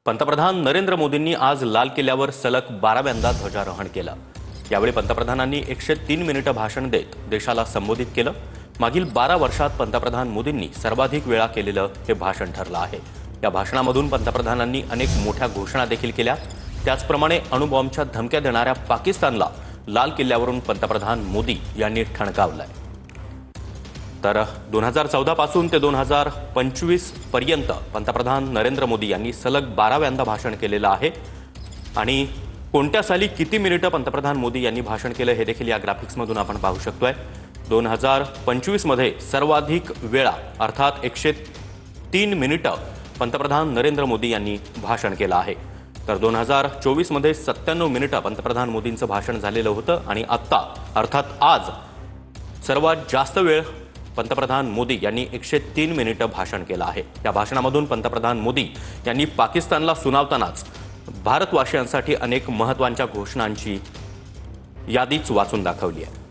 पंतप्रधान नरेंद्र मोदींनी आज लाल किल्ल्यावर सलग 12व्यांदा ध्वजारोहण केलं। यावेळी पंतप्रधानांनी 103 मिनिटं भाषण देत देशाला संबोधित केलं। मागील 12 वर्षात पंतप्रधान मोदींनी सर्वाधिक वेळा केलेलं हे भाषण ठरलं आहे। या भाषणामधून पंतप्रधानांनी अनेक मोठ्या घोषणा देखील केल्या। त्याचप्रमाणे अणुबॉम्बच्या धमक्या देणाऱ्या पाकिस्तानला लाल किल्ल्यावरून पंतप्रधान मोदी यांनी ठणकावलंय। तर 2014 पासून ते 2025 पर्यंत पंतप्रधान नरेंद्र मोदी यांनी सलग 12व्यांदा भाषण केलेलं आहे। आणि कोणत्या साली किती मिनिटं पंतप्रधान मोदी यांनी भाषण केलं हे देखील या ग्राफिक्समधून आपण पाहू शकतोय। 2025 मध्ये सर्वाधिक वेळा अर्थात 103 मिनिटं पंतप्रधान नरेंद्र मोदी यांनी भाषण केलं आहे। तर 2024 मध्ये 97 मिनिटं पंतप्रधान मोदींचं भाषण झालेलं होतं आणि आता अर्थात आज सर्वात जास्त वेळ पंतप्रधान मोदी यांनी 103 मिनिटं भाषण केलं आहे। या भाषणामधून पंतप्रधान मोदी यांनी पाकिस्तानला सुनावतानाच भारतवासियांसाठी अनेक महत्त्वाच्या घोषणांची यादीच वाचून दाखवली आहे।